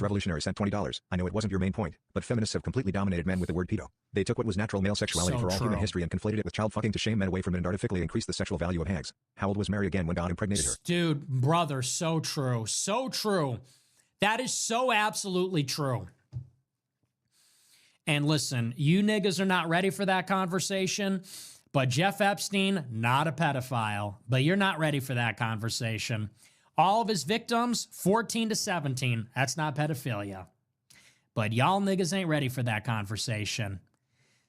revolutionary sent $20. I know it wasn't your main point, but feminists have completely dominated men with the word pedo. They took what was natural male sexuality for all human history and conflated it with child fucking to shame men away from it and artificially increase the sexual value of hags. How old was Mary again when God impregnated her? Dude, brother, so true. So true. That is so absolutely true. And listen, you niggas are not ready for that conversation, but Jeff Epstein, not a pedophile, but you're not ready for that conversation. All of his victims, 14 to 17. That's not pedophilia. But y'all niggas ain't ready for that conversation.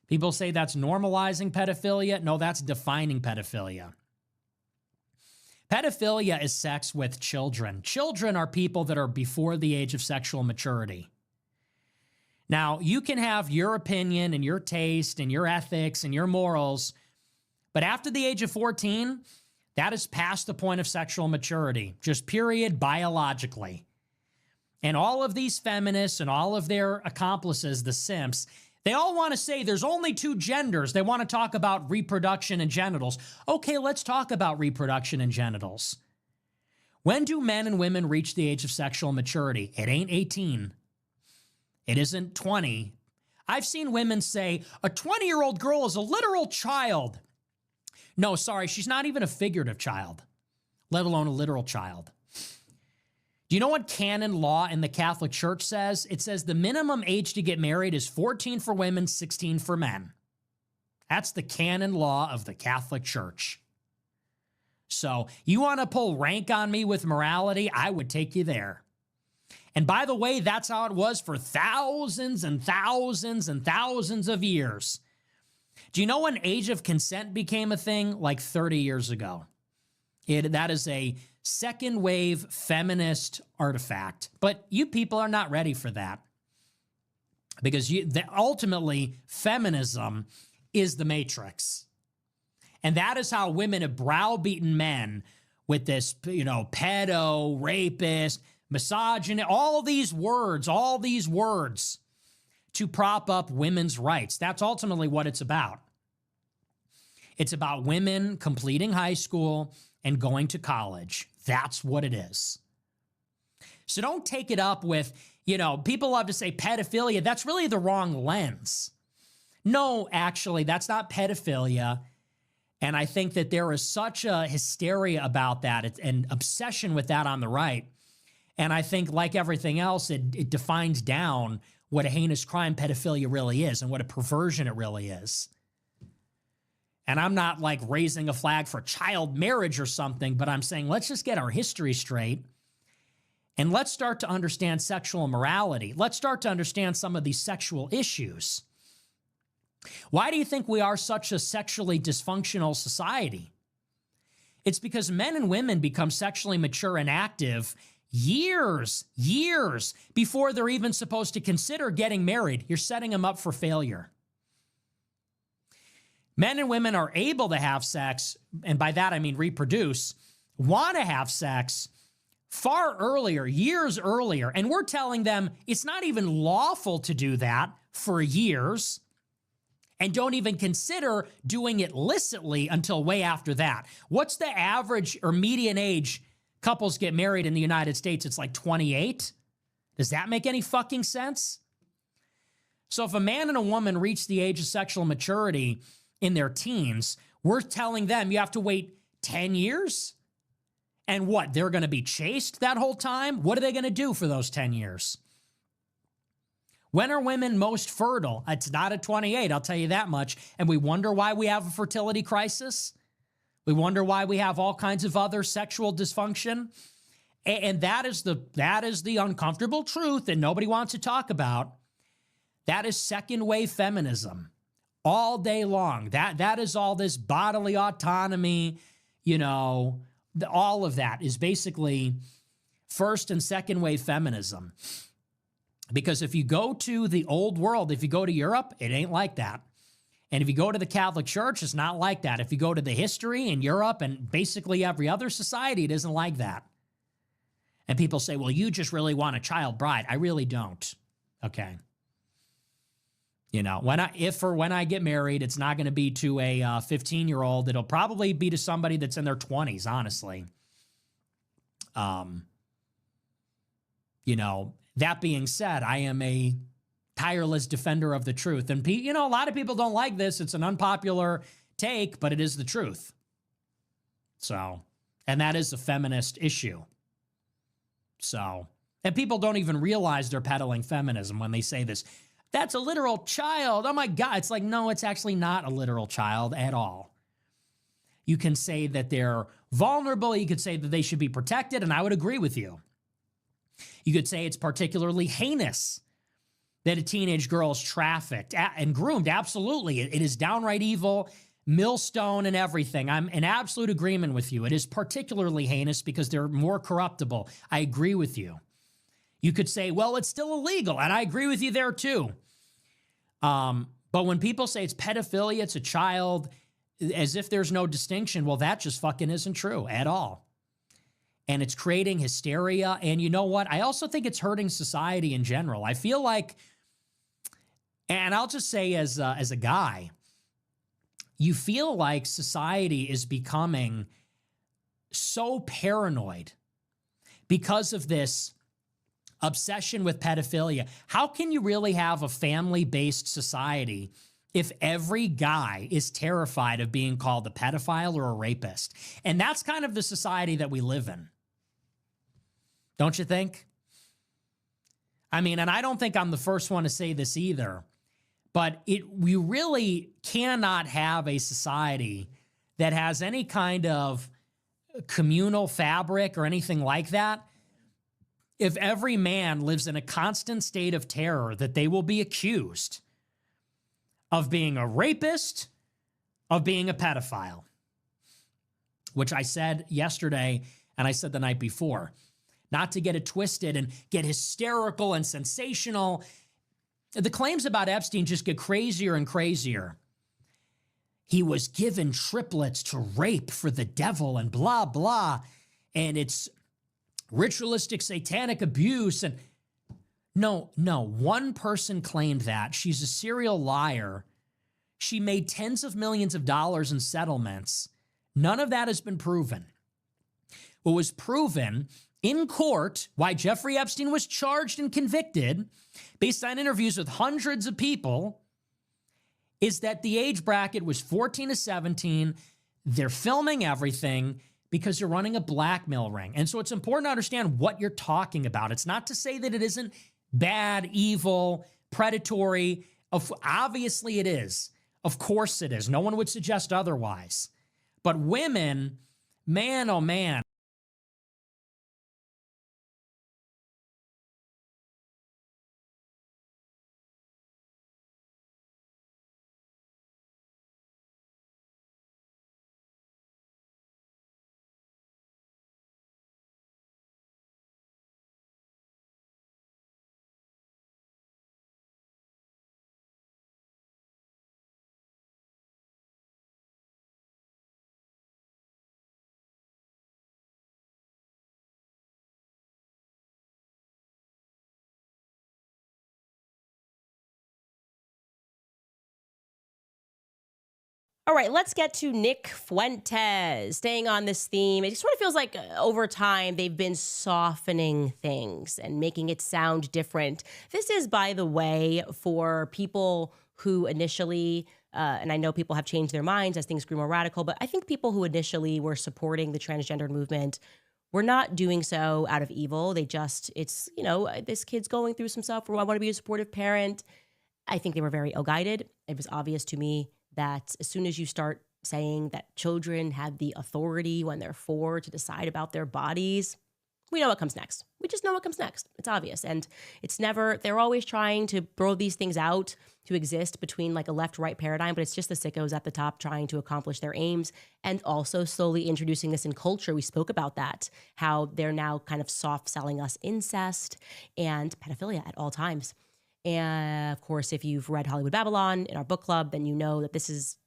People say that's normalizing pedophilia. No, that's defining pedophilia. Pedophilia is sex with children. Children are people that are before the age of sexual maturity. Now, you can have your opinion and your taste and your ethics and your morals, but after the age of 14, that is past the point of sexual maturity, just period, biologically. And all of these feminists and all of their accomplices, the simps, they all want to say there's only two genders. They want to talk about reproduction and genitals. Okay, let's talk about reproduction and genitals. When do men and women reach the age of sexual maturity? It ain't 18. It isn't 20. I've seen women say a 20-year-old girl is a literal child. No, sorry, she's not even a figurative child, let alone a literal child. Do you know what canon law in the Catholic Church says? It says the minimum age to get married is 14 for women, 16 for men. That's the canon law of the Catholic Church. So you want to pull rank on me with morality? I would take you there. And by the way, that's how it was for thousands and thousands and thousands of years. Do you know when age of consent became a thing? Like 30 years ago. That is a second wave feminist artifact. But you people are not ready for that. Because ultimately, feminism is the matrix. And that is how women have browbeaten men with this, pedo, rapist, misogyny, all these words to prop up women's rights. That's ultimately what it's about. It's about women completing high school and going to college. That's what it is. So don't take it up with, people love to say pedophilia. That's really the wrong lens. No, actually, that's not pedophilia. And I think that there is such a hysteria about that and obsession with that on the right. And I think, like everything else, it defines down what a heinous crime pedophilia really is and what a perversion it really is. And I'm not like raising a flag for child marriage or something, but I'm saying let's just get our history straight and let's start to understand sexual morality. Let's start to understand some of these sexual issues. Why do you think we are such a sexually dysfunctional society? It's because men and women become sexually mature and active years before they're even supposed to consider getting married. You're setting them up for failure. Men and women are able to have sex, and by that I mean reproduce, want to have sex far earlier, years earlier, and we're telling them it's not even lawful to do that for years, and don't even consider doing it licitly until way after that. What's the average or median age couples get married in the United States? It's like 28. Does that make any fucking sense? So if a man and a woman reach the age of sexual maturity in their teens, we're telling them you have to wait 10 years? And what, they're going to be chaste that whole time? What are they going to do for those 10 years? When are women most fertile? It's not at 28, I'll tell you that much. And we wonder why we have a fertility crisis. We wonder why we have all kinds of other sexual dysfunction. And that is the uncomfortable truth that nobody wants to talk about. That is second wave feminism all day long. That is all this bodily autonomy, all of that is basically first and second wave feminism. Because if you go to the old world, if you go to Europe, it ain't like that. And if you go to the Catholic Church, it's not like that. If you go to the history in Europe and basically every other society, it isn't like that. And people say, well, you just really want a child bride. I really don't. Okay. When I get married, it's not going to be to a 15-year-old. It'll probably be to somebody that's in their 20s, honestly. That being said, I am a tireless defender of the truth. And, a lot of people don't like this. It's an unpopular take, but it is the truth. So, and that is a feminist issue. So, and people don't even realize they're peddling feminism when they say this. That's a literal child. Oh my God. It's like, no, it's actually not a literal child at all. You can say that they're vulnerable. You could say that they should be protected, and I would agree with you. You could say it's particularly heinous that a teenage girl is trafficked and groomed. Absolutely. It is downright evil, millstone and everything. I'm in absolute agreement with you. It is particularly heinous because they're more corruptible. I agree with you. You could say, well, it's still illegal, and I agree with you there too. But when people say it's pedophilia, it's a child, as if there's no distinction, well, that just fucking isn't true at all. And it's creating hysteria. And you know what? I also think it's hurting society in general. I feel like, and I'll just say as a guy, you feel like society is becoming so paranoid because of this obsession with pedophilia. How can you really have a family-based society if every guy is terrified of being called a pedophile or a rapist? And that's kind of the society that we live in. Don't you think? I mean, and I don't think I'm the first one to say this either, but we really cannot have a society that has any kind of communal fabric or anything like that if every man lives in a constant state of terror that they will be accused of being a rapist, of being a pedophile, which I said yesterday and I said the night before. Not to get it twisted and get hysterical and sensational. The claims about Epstein just get crazier and crazier. He was given triplets to rape for the devil and blah, blah. And it's ritualistic satanic abuse. And no, one person claimed that. She's a serial liar. She made tens of millions of dollars in settlements. None of that has been proven. What was proven in court, why Jeffrey Epstein was charged and convicted based on interviews with hundreds of people, is that the age bracket was 14 to 17. They're filming everything because you're running a blackmail ring. And so it's important to understand what you're talking about. It's not to say that it isn't bad, evil, predatory. Obviously it is. Of course it is. No one would suggest otherwise. But women, man, oh man. All right, let's get to Nick Fuentes. Staying on this theme, it sort of feels like over time they've been softening things and making it sound different. This is, by the way, for people who initially, and I know people have changed their minds as things grew more radical, but I think people who initially were supporting the transgender movement were not doing so out of evil. They just, it's, this kid's going through some stuff, or I want to be a supportive parent. I think they were very ill-guided. It was obvious to me that as soon as you start saying that children have the authority when they're 4 to decide about their bodies, we know what comes next. We just know what comes next. It's obvious. And it's never, they're always trying to throw these things out to exist between like a left-right paradigm, but it's just the sickos at the top trying to accomplish their aims and also slowly introducing this in culture. We spoke about that, how they're now kind of soft selling us incest and pedophilia at all times. And of course, if you've read Hollywood Babylon in our book club, then you know that this is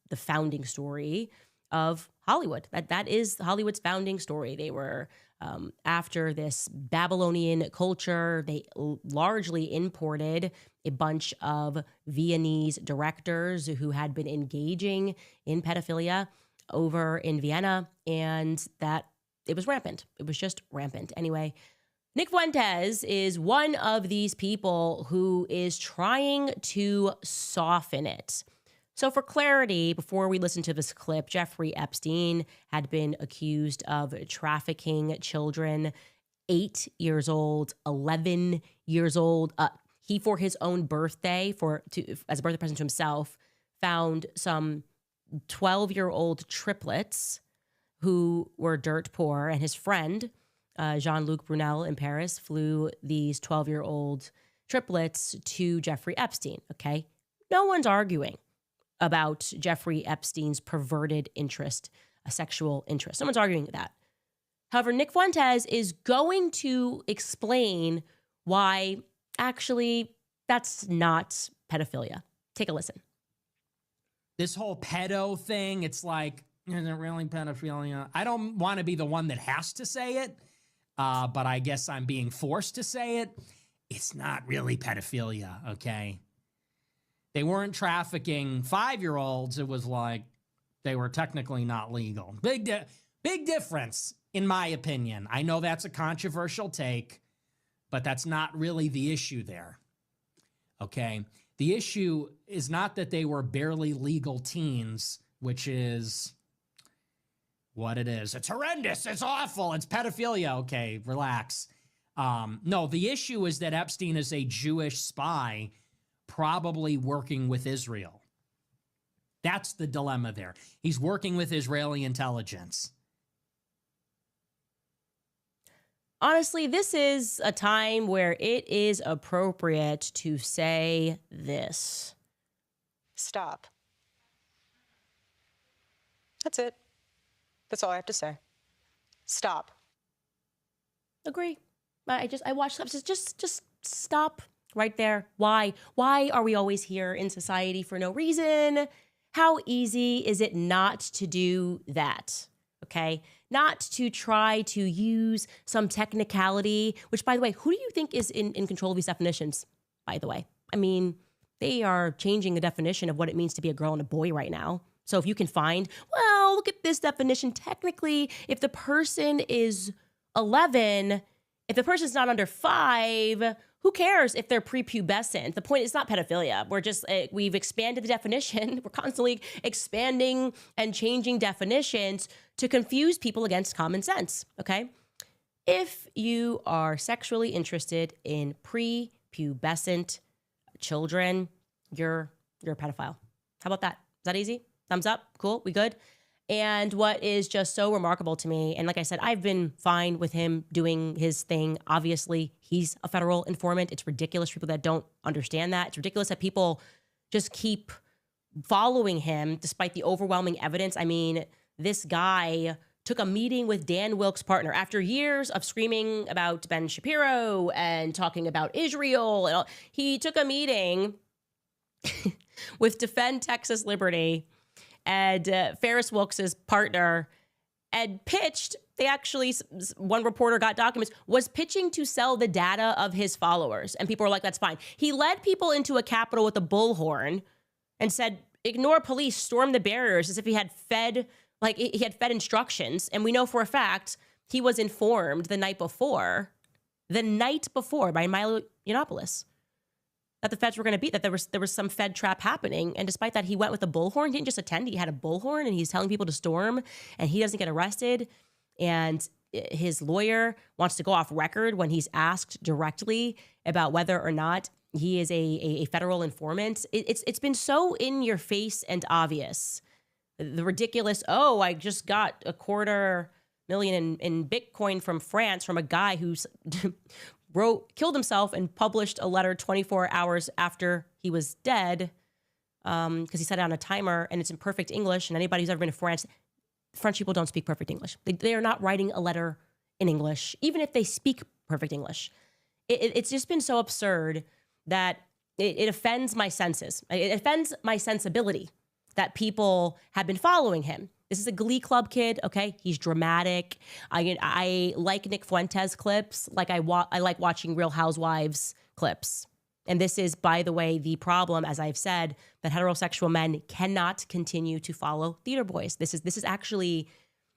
the founding story of Hollywood. That is Hollywood's founding story. They were after this Babylonian culture. They largely imported a bunch of Viennese directors who had been engaging in pedophilia over in Vienna, and that it was rampant. It was just rampant. Anyway, Nick Fuentes is one of these people who is trying to soften it. So for clarity, before we listen to this clip, Jeffrey Epstein had been accused of trafficking children 8 years old, 11 years old. He, for his own birthday, as a birthday present to himself, found some 12-year-old triplets who were dirt poor, and his friend, Jean-Luc Brunel in Paris, flew these 12-year-old triplets to Jeffrey Epstein, okay? No one's arguing about Jeffrey Epstein's perverted interest, a sexual interest. Someone's arguing that. However, Nick Fuentes is going to explain why actually that's not pedophilia. Take a listen. This whole pedo thing, it's like, is it really pedophilia? I don't want to be the one that has to say it, but I guess I'm being forced to say it. It's not really pedophilia, okay? They weren't trafficking 5-year-olds. It was like they were technically not legal. Big difference, in my opinion. I know that's a controversial take, but that's not really the issue there, okay? The issue is not that they were barely legal teens, which is what it is. It's horrendous. It's awful. It's pedophilia. Okay, relax. No, the issue is that Epstein is a Jewish spy probably working with Israel. That's the dilemma there. He's working with Israeli intelligence. Honestly, this is a time where it is appropriate to say this. Stop. That's it. That's all I have to say. Stop. Agree. I watched clips. Just stop right there. Why? Why are we always here in society for no reason? How easy is it not to do that? Okay? Not to try to use some technicality, which, by the way, who do you think is in control of these definitions, by the way? I mean, they are changing the definition of what it means to be a girl and a boy right now. So if you can find, well, look at this definition. Technically, if the person is 11, if the person's not under 5, who cares if they're prepubescent? The point is not pedophilia. We've expanded the definition. We're constantly expanding and changing definitions to confuse people against common sense, okay? If you are sexually interested in prepubescent children, you're a pedophile. How about that? Is that easy? Thumbs up? Cool? We good? And what is just so remarkable to me, and like I said, I've been fine with him doing his thing. Obviously, he's a federal informant. It's ridiculous for people that don't understand that. It's ridiculous that people just keep following him despite the overwhelming evidence. I mean, this guy took a meeting with Dan Wilkes' partner after years of screaming about Ben Shapiro and talking about Israel. And all. He took a meeting with Defend Texas Liberty and Ferris Wilkes' partner, and pitched, one reporter got documents, was pitching to sell the data of his followers. And people were like, that's fine. He led people into a Capitol with a bullhorn and said, ignore police, storm the barriers, as if he had fed instructions. And we know for a fact he was informed the night before by Milo Yiannopoulos, that the feds were going to beat, that there was some Fed trap happening. And despite that, he went with a bullhorn. He didn't just attend, he had a bullhorn, and he's telling people to storm, and he doesn't get arrested. And his lawyer wants to go off record when he's asked directly about whether or not he is a federal informant. It's been so in your face and obvious. The ridiculous, I just got $250,000 in Bitcoin from France from a guy who's killed himself and published a letter 24 hours after he was dead because he set it on a timer, and it's in perfect English. And anybody who's ever been to France, French people don't speak perfect English. They are not writing a letter in English, even if they speak perfect English. It's just been so absurd that it offends my senses. It offends my sensibility that people have been following him. This is a Glee Club kid, okay? He's dramatic. I like Nick Fuentes clips, like I like watching Real Housewives clips. And this is, by the way, the problem, as I've said, that heterosexual men cannot continue to follow theater boys. This is actually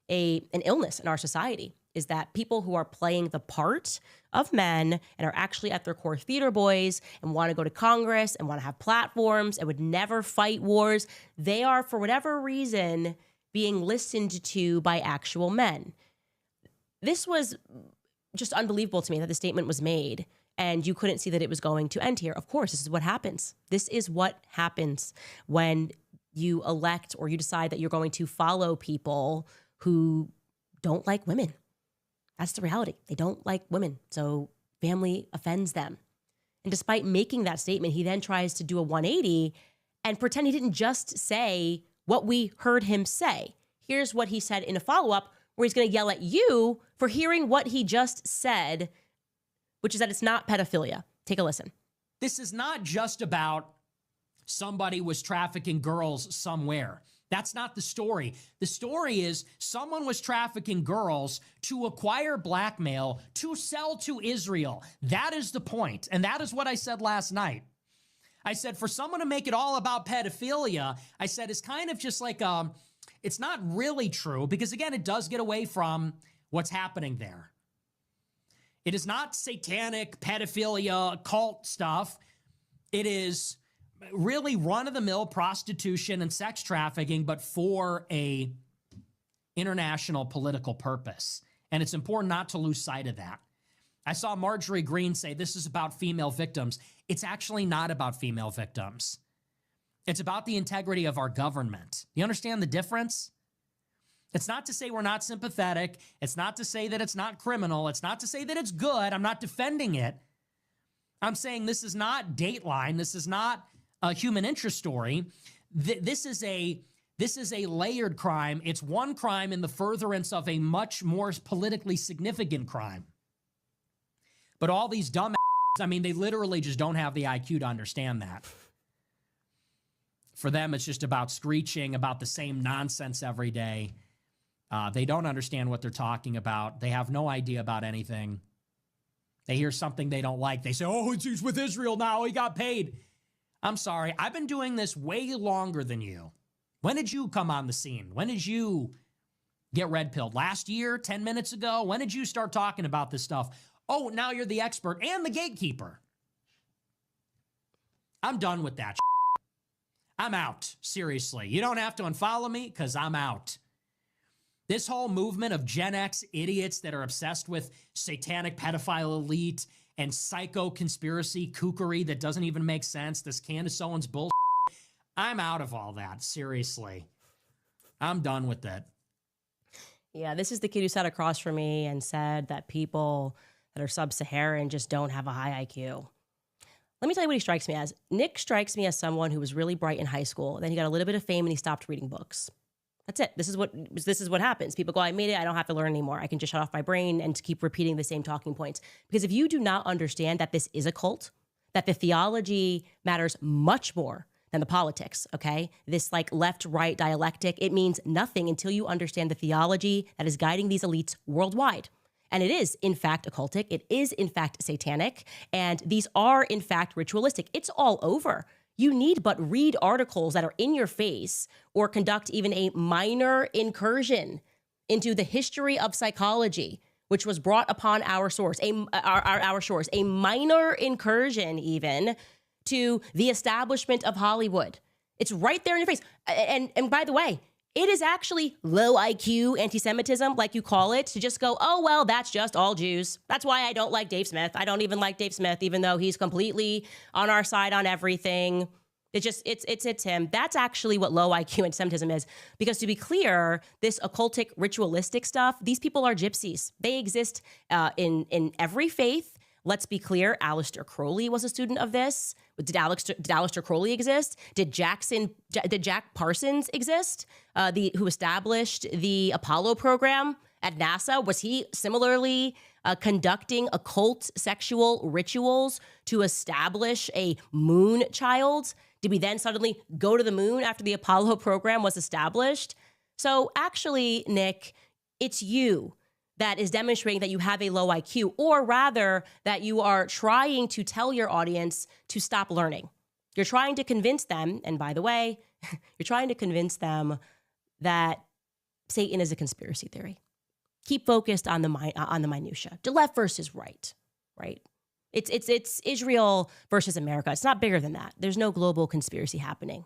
an illness in our society. is that people who are playing the part of men and are actually at their core theater boys and want to go to Congress and want to have platforms and would never fight wars, they are, for whatever reason, being listened to by actual men. This was just unbelievable to me that the statement was made and you couldn't see that it was going to end here. Of course, this is what happens. This is what happens when you elect or you decide that you're going to follow people who don't like women. That's the reality. They don't like women. So family offends them. And despite making that statement, he then tries to do a 180 and pretend he didn't just say what we heard him say. Here's what he said in a follow-up where he's going to yell at you for hearing what he just said, which is that it's not pedophilia. Take a listen. This is not just about somebody was trafficking girls somewhere. That's not the story. The story is someone was trafficking girls to acquire blackmail to sell to Israel. That is the point. And that is what I said last night. I said, for someone to make it all about pedophilia, I said, it's kind of just like, it's not really true because, again, it does get away from what's happening there. It is not satanic pedophilia cult stuff. It is really run-of-the-mill prostitution and sex trafficking, but for a international political purpose. And it's important not to lose sight of that. I saw Marjorie Greene say this is about female victims. It's actually not about female victims. It's about the integrity of our government. You understand the difference? It's not to say we're not sympathetic. It's not to say that it's not criminal. It's not to say that it's good. I'm not defending it. I'm saying this is not Dateline. This is not a human interest story. This is a layered crime. It's one crime in the furtherance of a much more politically significant crime. But all these dumb I mean, they literally just don't have the IQ to understand that. For them, it's just about screeching about the same nonsense every day. They don't understand what they're talking about. They have no idea about anything. They hear something they don't like. They say, oh, he's with Israel now. He got paid. I'm sorry. I've been doing this way longer than you. When did you come on the scene? When did you get red-pilled? Last year? 10 minutes ago? When did you start talking about this stuff? Oh, now you're the expert and the gatekeeper. I'm done with that. I'm out. Seriously. You don't have to unfollow me because I'm out. This whole movement of Gen X idiots that are obsessed with satanic pedophile elite and psycho conspiracy kookery that doesn't even make sense, this Candace Owens bullshit, I'm out of all that. Seriously. I'm done with that. Yeah, this is the kid who sat across from me and said that people that are sub-Saharan just don't have a high IQ. Let me tell you what he strikes me as. Nick strikes me as someone who was really bright in high school. Then he got a little bit of fame and he stopped reading books. That's it. This is what happens. People go, I made it. I don't have to learn anymore. I can just shut off my brain and keep repeating the same talking points. Because if you do not understand that this is a cult, that the theology matters much more than the politics, okay? This like left-right dialectic, it means nothing until you understand the theology that is guiding these elites worldwide. And it is, in fact, occultic. It is, in fact, satanic. And these are, in fact, ritualistic. It's all over. You need but read articles that are in your face or conduct even a minor incursion into the history of psychology, which was brought upon our shores, a minor incursion even to the establishment of Hollywood. It's right there in your face. And by the way, it is actually low IQ anti-Semitism, like you call it, to just go, oh, well, that's just all Jews. That's why I don't like Dave Smith. I don't even like Dave Smith, even though he's completely on our side on everything. It's him. That's actually what low IQ anti-Semitism is. Because to be clear, this occultic ritualistic stuff, these people are gypsies. They exist in every faith. Let's be clear, Aleister Crowley was a student of this. Did Aleister Crowley exist? Did Jack Parsons exist? Who established the Apollo program at NASA? Was he similarly conducting occult sexual rituals to establish a moon child? Did we then suddenly go to the moon after the Apollo program was established? So actually, Nick, it's you that is demonstrating that you have a low IQ, or rather that you are trying to tell your audience to stop learning. You're trying to convince them, and by the way, you're trying to convince them that Satan is a conspiracy theory. keep focused on the minutia. The left versus right, right? It's Israel versus America. It's not bigger than that. There's no global conspiracy happening.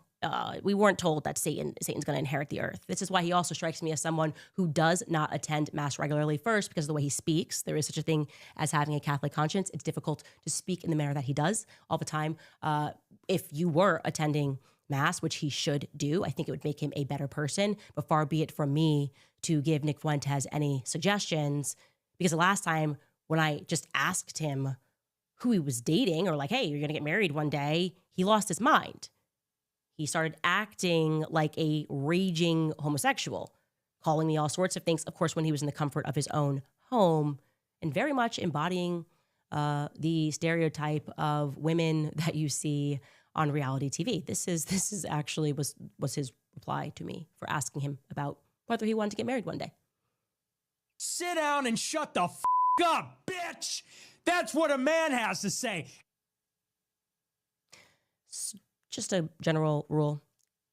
We weren't told that Satan's going to inherit the earth. This is why he also strikes me as someone who does not attend mass regularly. First, because of the way he speaks. There is such a thing as having a Catholic conscience. It's difficult to speak in the manner that he does all the time. If you were attending mass, which he should do, I think it would make him a better person. But far be it from me to give Nick Fuentes any suggestions, because the last time when I just asked him who he was dating, or like, hey, you're going to get married one day, he lost his mind. He started acting like a raging homosexual, calling me all sorts of things, of course, when he was in the comfort of his own home, and very much embodying the stereotype of women that you see on reality TV. This is actually was his reply to me for asking him about whether he wanted to get married one day. Sit down and shut the f*** up, bitch! That's what a man has to say. Just a general rule.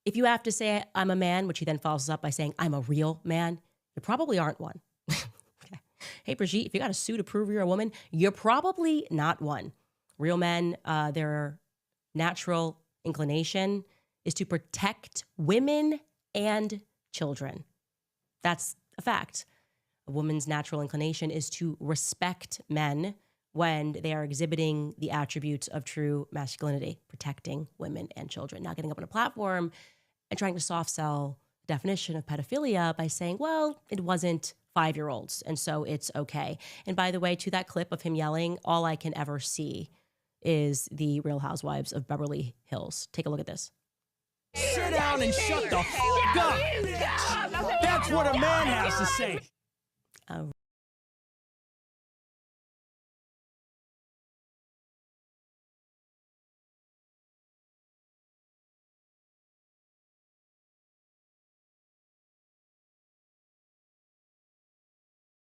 If you have to say I'm a man, which he then follows up by saying I'm a real man, you probably aren't one. Okay. Hey, Brigitte, if you got a suit to prove you're a woman, you're probably not one. Real men, their natural inclination is to protect women and children. That's a fact. A woman's natural inclination is to respect men when they are exhibiting the attributes of true masculinity, protecting women and children. Not getting up on a platform and trying to soft sell the definition of pedophilia by saying, well, it wasn't 5-year-olds, and so it's okay. And by the way, to that clip of him yelling, all I can ever see is the Real Housewives of Beverly Hills. Take a look at this. Sit down and shut the f*** up, bitch! That's what a man has to say.